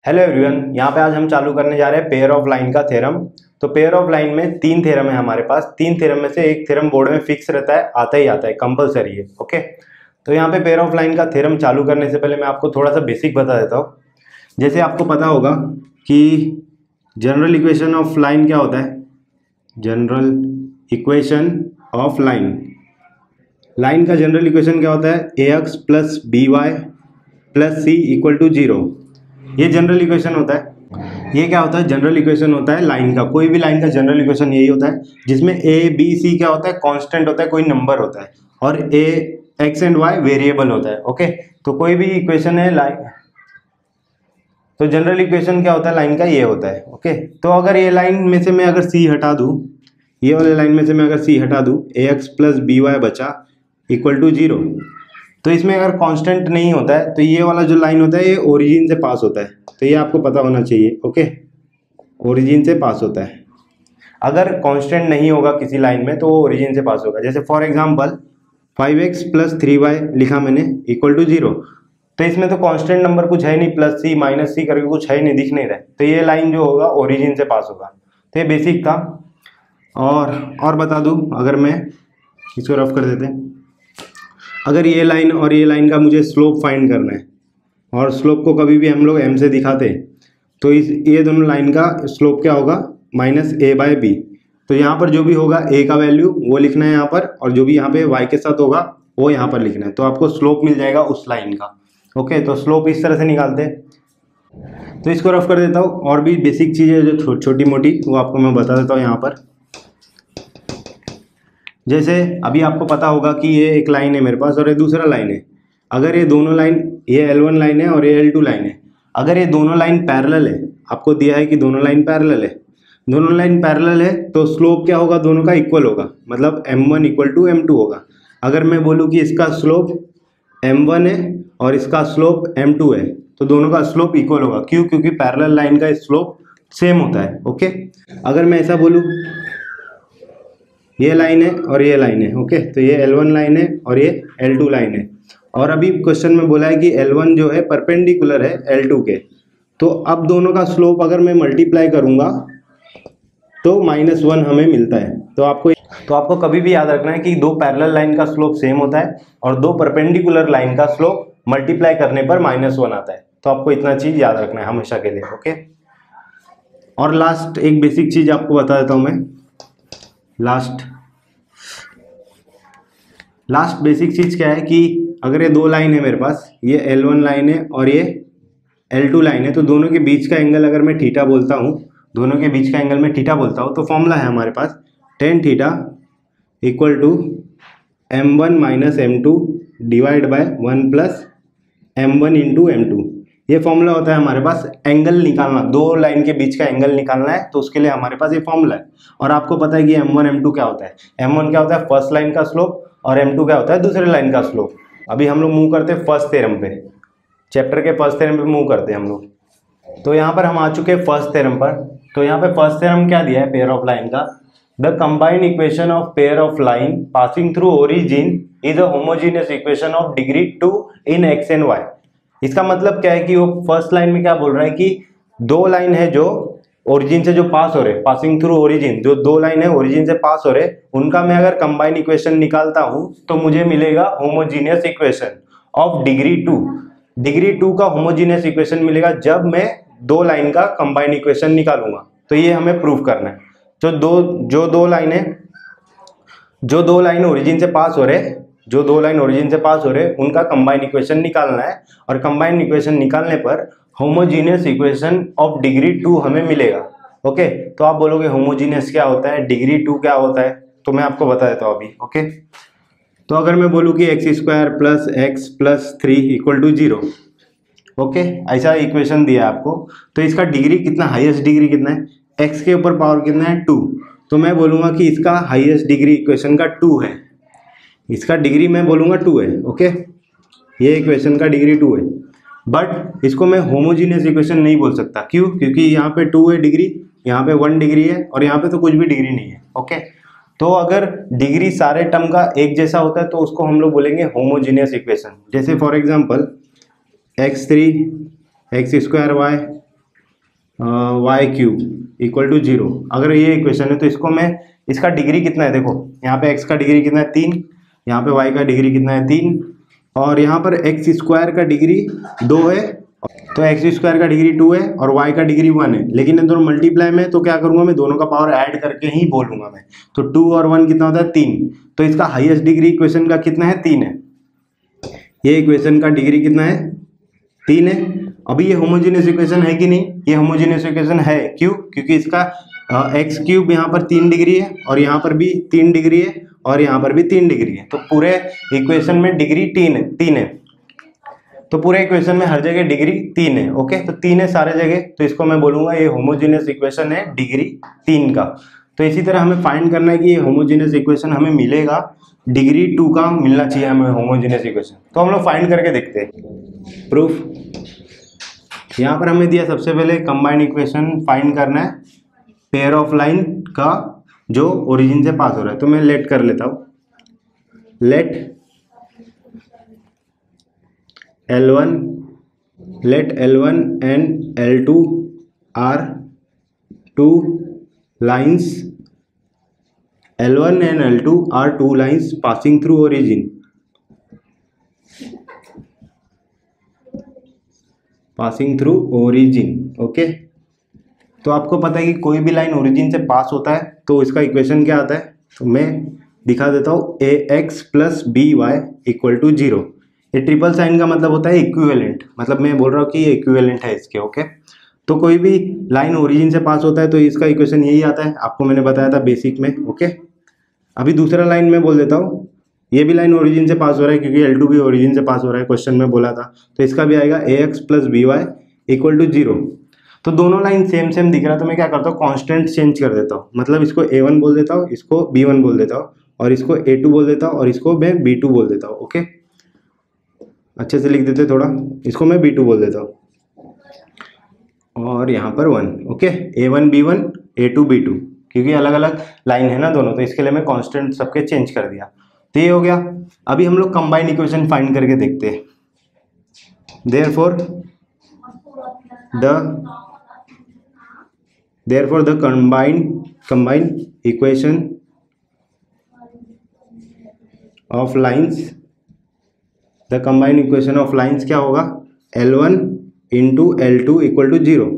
Hello everyone, यहाँ पे आज हम चालू करने जा रहे हैं पेयर ऑफ लाइन का थ्योरम। तो पेयर ऑफ लाइन में तीन थ्योरम है हमारे पास। तीन थ्योरम में से एक थ्योरम बोर्ड में फिक्स रहता है, आता ही आता है, कंपलसरी है। ओके, तो यहाँ पे पेयर ऑफ लाइन का थ्योरम चालू करने से पहले मैं आपको थोड़ा सा बेसिक बता देता हूँ। जैसे आपको पता होगा कि जनरल इक्वेशन ऑफ लाइन क्या होता है। जनरल इक्वेशन ऑफ लाइन का जनरल इक्वेशन क्या होता है, ax plus b y plus c equal to 0। ये जनरल इक्वेशन होता है। ये क्या होता है, जनरल इक्वेशन होता है लाइन का। कोई भी लाइन का जनरल इक्वेशन यही होता है, जिसमें ए बी सी क्या होता है, कांस्टेंट होता है, कोई नंबर होता है, और ए एक्स एंड वाई वेरिएबल होता है। ओके, तो कोई भी इक्वेशन है लाइन, तो जनरल इक्वेशन क्या होता है लाइन का, ये होता है। ओके, तो अगर ये लाइन में से मैं अगर सी हटा दूँ, ये वाले लाइन में से मैं अगर सी हटा दूँ, ए एक्स प्लस बी वाई बचा इक्वल टू 0, तो इसमें अगर कांस्टेंट नहीं होता है तो ये वाला जो लाइन होता है ये ओरिजिन से पास होता है। तो ये आपको पता होना चाहिए। ओके, ओरिजिन से पास होता है। अगर कांस्टेंट नहीं होगा किसी लाइन में तो वो ओरिजिन से पास होगा। जैसे for example 5x plus 3y लिखा मैंने इक्वल टू 0, तो इसमें तो कांस्टेंट नंबर कुछ है नहीं, प्लस सी माइनस सी करके कुछ है नहीं, दिख नहीं रहा है, तो ये लाइन जो होगा ओरिजिन से पास होगा। तो ये बेसिक था। और बता दूँ, अगर मैं इसको रफ कर देते हैं, अगर ये लाइन और ये लाइन का मुझे स्लोप फाइंड करना है, और स्लोप को कभी भी हम लोग m से दिखाते हैं, तो ये दोनों लाइन का स्लोप क्या होगा, माइनस a बाय बी। तो यहाँ पर जो भी होगा a का वैल्यू वो लिखना है यहाँ पर, और जो भी यहाँ पे y के साथ होगा वो यहाँ पर लिखना है, तो आपको स्लोप मिल जाएगा उस लाइन का। ओके, तो स्लोप इस तरह से निकालते हैं। तो इसको रफ कर देता हूँ, और भी बेसिक चीज़ें जो छोटी मोटी वो आपको मैं बता देता हूँ यहाँ पर। जैसे अभी आपको पता होगा कि ये एक लाइन है मेरे पास और ये दूसरा लाइन है। अगर ये दोनों लाइन, ये L1 लाइन है और ये L2 लाइन है, अगर ये दोनों लाइन पैरेलल है, आपको दिया है कि दोनों लाइन पैरेलल है, दोनों लाइन पैरेलल है तो स्लोप क्या होगा, दोनों का इक्वल होगा, मतलब m1 इक्वल टू m2 होगा। अगर मैं बोलूँ कि इसका स्लोप m1 है और इसका स्लोप m2 है, तो दोनों का स्लोप इक्वल होगा। क्यों? क्योंकि पैरेलल लाइन का स्लोप सेम होता है। ओके, अगर मैं ऐसा बोलूँ, ये लाइन है और ये लाइन है, ओके, तो ये L1 लाइन है और ये L2 लाइन है, और अभी क्वेश्चन में बोला है कि L1 जो है परपेंडिकुलर है L2 के, तो अब दोनों का स्लोप अगर मैं मल्टीप्लाई करूंगा तो -1 हमें मिलता है। तो आपको कभी भी याद रखना है कि दो पैरेलल लाइन का स्लोप सेम होता है और दो परपेंडिकुलर लाइन का स्लोप मल्टीप्लाई करने पर -1 आता है। तो आपको इतना चीज याद रखना है हमेशा के लिए। ओके, और लास्ट एक बेसिक चीज आपको बता देता हूं मैं। लास्ट बेसिक चीज क्या है कि अगर ये दो लाइन है मेरे पास, ये L1 लाइन है और ये L2 लाइन है, तो दोनों के बीच का एंगल अगर मैं थीटा बोलता हूँ, दोनों के बीच का एंगल मैं थीटा बोलता हूँ, तो फॉर्मूला है हमारे पास tan theta equal to m1 minus m2 divide by 1 plus m1 into m2। ये फॉर्मूला होता है हमारे पास। एंगल निकालना, दो लाइन के बीच का एंगल निकालना है, तो उसके लिए हमारे पास ये फॉर्मूला है। और आपको पता है कि m1 m2 क्या होता है। m1 क्या होता है, फर्स्ट लाइन का स्लोप, और m2 क्या होता है, दूसरे लाइन का स्लोप। अभी हम लोग मूव करते हैं फर्स्ट थ्योरम पे, चैप्टर के फर्स्ट थ्योरम पे मूव करते हैं हम लोग। तो यहाँ पर हम आ चुके हैं फर्स्ट थ्योरम पर। तो यहाँ पे फर्स्ट थ्योरम क्या दिया है पेयर ऑफ लाइन का, the combined equation of pair of line passing through origin is a homogeneous equation of degree 2 in x and y. इसका मतलब क्या है कि वो फर्स्ट लाइन में क्या बोल रहा है कि दो लाइन है जो ओरिजिन से जो पास हो रहे, पासिंग थ्रू ओरिजिन, जो दो लाइन है ओरिजिन से पास हो रहे, उनका मैं अगर कंबाइन इक्वेशन निकालता हूं तो मुझे मिलेगा homogeneous equation of degree 2। Degree 2 का होमोजीनियस इक्वेशन मिलेगा जब मैं दो लाइन का कंबाइन इक्वेशन निकालूंगा। तो ये हमें प्रूव करना है। जो दो लाइन ओरिजिन से पास हो रहे, जो दो लाइन ओरिजिन से पास हो रहे, उनका कंबाइन इक्वेशन निकालना है, और कंबाइन इक्वेशन निकालने पर होमोजीनियस इक्वेशन ऑफ डिग्री 2 हमें मिलेगा। ओके, तो आप बोलोगे होमोजीनियस क्या होता है, डिग्री 2 क्या होता है, तो मैं आपको बता देता हूँ अभी। ओके, तो अगर मैं बोलूँ कि x² plus x plus 3 equal to 0, okay, ऐसा इक्वेशन दिया है आपको, तो इसका डिग्री कितना, हाईएस्ट डिग्री कितना है, x के ऊपर पावर कितना है 2, तो मैं बोलूँगा कि इसका हाईएस्ट डिग्री इक्वेशन का 2 है। इसका डिग्री मैं बोलूँगा 2 है। ओके, ये इक्वेशन का डिग्री 2 है, बट इसको मैं होमोजीनियस इक्वेशन नहीं बोल सकता। क्यों? क्योंकि यहाँ पे 2 है डिग्री, यहाँ पे 1 डिग्री है, और यहाँ पे तो कुछ भी डिग्री नहीं है। ओके, तो अगर डिग्री सारे टर्म का एक जैसा होता है तो उसको हम लोग बोलेंगे होमोजीनियस इक्वेशन। जैसे for example x3 x² y y cube equal to 0। अगर ये इक्वेशन है तो इसको मैं, इसका डिग्री कितना है देखो, यहाँ पे x का डिग्री कितना है 3, यहाँ पे y का डिग्री कितना है 3, और यहाँ पर x स्क्वायर का डिग्री 2 है, तो एक्स स्क्वायर का डिग्री 2 है और y का डिग्री 1 है। लेकिन इन दोनों मल्टीप्लाई में तो क्या करूंगा मैं, दोनों का पावर ऐड करके ही बोलूंगा मैं। तो 2 और 1 कितना होता है 3, तो इसका हाईएस्ट डिग्री इक्वेशन का कितना है 3 है। ये इक्वेशन का डिग्री कितना है 3 है। अभी ये होमोजेनियस इक्वेशन है कि नहीं, ये होमोजेनियस इक्वेशन है। क्यों? क्योंकि इसका एक्स क्यूब यहाँ पर 3 डिग्री है और यहाँ पर भी 3 डिग्री है और यहाँ पर भी 3 डिग्री है, तो पूरे इक्वेशन में डिग्री 3 है। तो पूरे इक्वेशन में हर जगह डिग्री 3 है। ओके, तो 3 है सारे जगह, तो इसको मैं बोलूंगा ये होमोजेनियस इक्वेशन है डिग्री 3 का। तो इसी तरह हमें फाइंड करना है कि ये होमोजेनियस इक्वेशन हमें मिलेगा, डिग्री 2 का मिलना चाहिए हमें होमोजेनियस इक्वेशन। तो हम लोग फाइंड करके देखते हैं। प्रूफ यहाँ पर हमें दिया, सबसे पहले कंबाइंड इक्वेशन फाइंड करना है पेयर ऑफ लाइन का जो ओरिजिन से पास हो रहा है। तो मैं लेट कर लेता हूँ, late L1 and L2 are two lines. L1 and L2 are two lines passing through origin. Passing through origin. Okay, तो आपको पता है कि कोई भी लाइन ओरिजिन से पास होता है तो इसका इक्वेशन क्या आता है, तो मैं दिखा देता हूँ। ax plus b y equal to 0। ये ट्रिपल साइन का मतलब होता है इक्विवेलेंट, मतलब मैं बोल रहा हूँ कि ये इक्विवेलेंट है इसके। ओके, तो कोई भी लाइन ओरिजिन से पास होता है तो इसका इक्वेशन यही आता है, आपको मैंने बताया था बेसिक में। ओके, अभी दूसरा लाइन में बोल देता हूँ, ये भी लाइन ओरिजिन से पास हो रहा है क्योंकि L2 भी ओरिजिन से पास हो रहा है, क्वेश्चन में बोला था। तो इसका भी आएगा ax plus b y equal to 0। तो दोनों लाइन सेम सेम दिख रहा है, तो मैं क्या करता हूँ कॉन्स्टेंट चेंज कर देता हूँ, मतलब इसको a1 बोल देता हूँ, इसको b1 बोल देता हूँ, और इसको a2 बोल देता हूँ, और इसको मैं b2 बोल देता हूँ। ओके, अच्छे से लिख देते थोड़ा, इसको मैं b2 बोल देता हूँ, और यहाँ पर 1। Okay, a1 b1 a2 b2, क्योंकि अलग अलग लाइन है ना दोनों, तो इसके लिए मैं कांस्टेंट सबके चेंज कर दिया। तो ये हो गया। अभी हम लोग कंबाइंड इक्वेशन फाइंड करके देखते हैं। Therefore the combined equation of lines, the combined equation of lines क्या होगा, L1 into L2 equal to 0।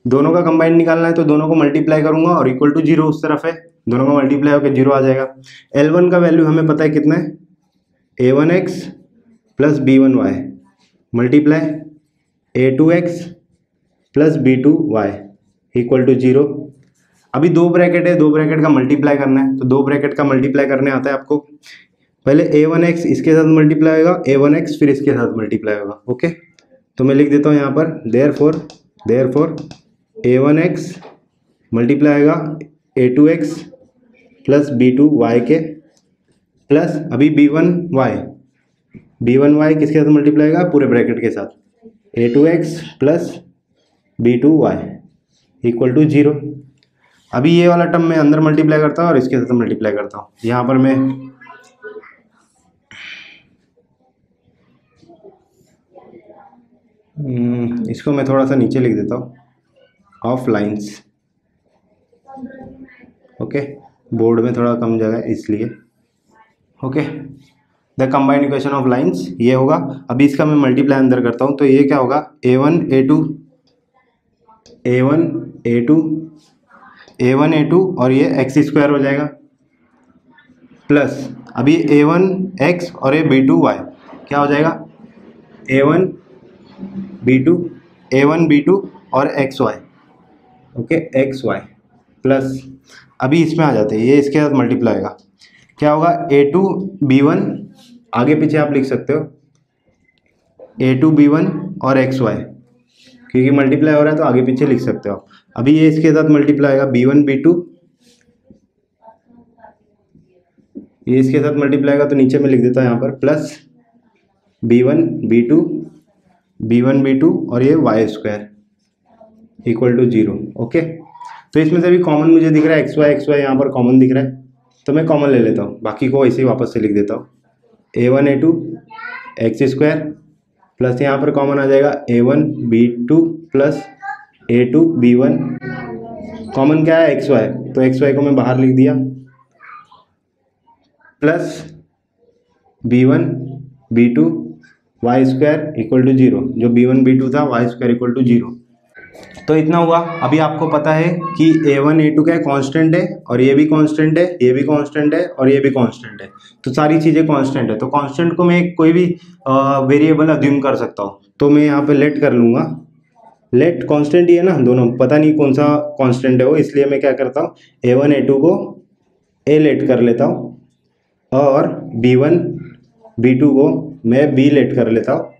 दोनों का कंबाइंड निकालना है तो दोनों को मल्टीप्लाई करूंगा और इक्वल टू 0 उस तरफ है, दोनों का मल्टीप्लाई होकर 0 आ जाएगा। L1 का वैल्यू हमें पता है कितना है, a1x plus b1y multiply a2x plus b2y equal to 0। अभी दो ब्रैकेट है, दो ब्रैकेट का मल्टीप्लाई करना है, तो दो ब्रैकेट का मल्टीप्लाई करने आता है आपको। पहले a1x इसके साथ मल्टीप्लाई होगा, a1x फिर इसके साथ मल्टीप्लाई होगा। ओके, तो मैं लिख देता हूँ यहाँ पर देयरफॉर a1x मल्टीप्लाई होगा a2x प्लस b2y के, प्लस अभी b1y किसके साथ मल्टीप्लाई होगा, पूरे ब्रैकेट के साथ, a2x plus b2y equal to 0। अभी ये वाला टर्म मैं अंदर मल्टीप्लाई करता हूँ और इसके साथ मल्टीप्लाई करता हूँ। यहाँ पर मैं इसको मैं थोड़ा सा नीचे लिख देता हूँ, ऑफ लाइन्स। ओके, बोर्ड में थोड़ा कम जगह है इसलिए। Okay, the combined equation of lines ये होगा। अभी इसका मैं मल्टीप्लाई अंदर करता हूँ, तो ये क्या होगा, a1 a2 और ये x स्क्वायर हो जाएगा, प्लस अभी a1x और ये b2y क्या हो जाएगा, a1 b2 और xy। ओके, xy प्लस अभी इसमें आ जाते हैं, ये इसके साथ मल्टीप्लाई होगा, क्या होगा a2 b1, आगे पीछे आप लिख सकते हो a2 b1 और xy, क्योंकि मल्टीप्लाई हो रहा है तो आगे पीछे लिख सकते हो। अभी ये इसके साथ मल्टीप्लाई होगा b1 b2, ये इसके साथ मल्टीप्लाई होगा तो नीचे में लिख देता हूँ यहाँ पर, प्लस b1 b2 और ये y square equal to 0। Okay, तो इसमें से भी कॉमन मुझे दिख रहा है xy यहाँ पर कॉमन दिख रहा है, तो मैं कॉमन ले लेता हूँ, बाकी को ऐसे ही वापस से लिख देता हूँ, a1 a2 x square plus यहाँ पर कॉमन आ जाएगा a1 b2 plus A2B1 common क्या है XY, तो XY को मैं बाहर लिख दिया plus B1 B2 y square equal to 0, जो B1 B2 था वाई स्क्वायर इक्वल टू 0। तो इतना हुआ। अभी आपको पता है कि A1 A2 क्या है, कांस्टेंट है, और ये भी कांस्टेंट है, ये भी कांस्टेंट है, और ये भी कांस्टेंट है, तो सारी चीज़ें कांस्टेंट है। तो कांस्टेंट को मैं कोई भी वेरिएबल अज्यूम कर सकता हूँ। तो मैं यहाँ पे लेट कर लूँगा, लेट कांस्टेंट ही है ना दोनों, पता नहीं कौन सा कांस्टेंट है वो, इसलिए मैं क्या करता हूँ A1 A2 को A लेट कर लेता हूँ, और B1 B2 को मैं B लेट कर लेता हूँ,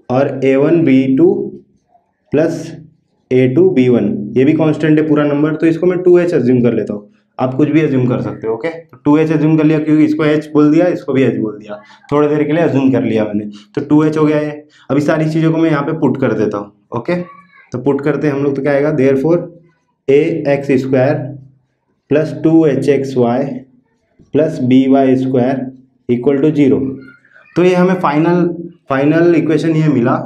और A1 B2 plus A2 B1 ये भी कांस्टेंट है पूरा नंबर, तो इसको मैं 2h अज्यूम कर लेता हूँ। आप कुछ भी अज्यूम कर सकते हो, ओके। तो 2h अज्यूम कर लिया, क्योंकि इसको h बोल दिया, इसको भी h बोल दिया, थोड़ी देर के लिए अज्यूम कर लिया मैंने, तो 2h हो गया ये। अभी सारी चीज़ों को मैं यहाँ पे पुट कर देता हूँ, ओके। तो पुट करते हैं हम लोग, तो क्या आएगा, therefore ax square plus 2hxy plus by square equal to 0। तो ये हमें फाइनल इक्वेशन ये मिला।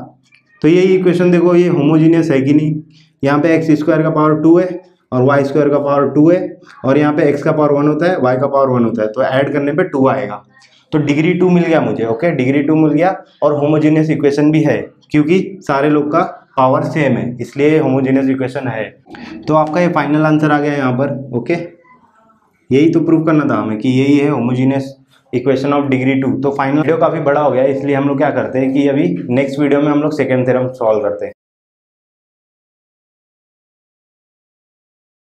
तो यही इक्वेशन देखो, ये होमोजीनियस है कि नहीं। यहाँ पे एक्स स्क्वायर का पावर 2 है और वाई स्क्वायर का पावर 2 है, और यहाँ पे एक्स का पावर 1 होता है, वाई का पावर 1 होता है, तो ऐड करने पे 2 आएगा। तो डिग्री 2 मिल गया मुझे, ओके, डिग्री 2 मिल गया। और होमोजीनियस इक्वेशन भी है, क्योंकि सारे लोग का पावर सेम है, इसलिए होमोजीनियस इक्वेशन है। तो आपका ये फाइनल आंसर आ गया यहाँ पर, ओके। यही तो प्रूव करना था हमें कि यही है होमोजीनियस इक्वेशन ऑफ डिग्री 2। तो फाइनल वीडियो काफ़ी बड़ा हो गया है, इसलिए हम लोग क्या करते हैं कि अभी नेक्स्ट वीडियो में हम लोग सेकंड थ्योरम सॉल्व करते हैं।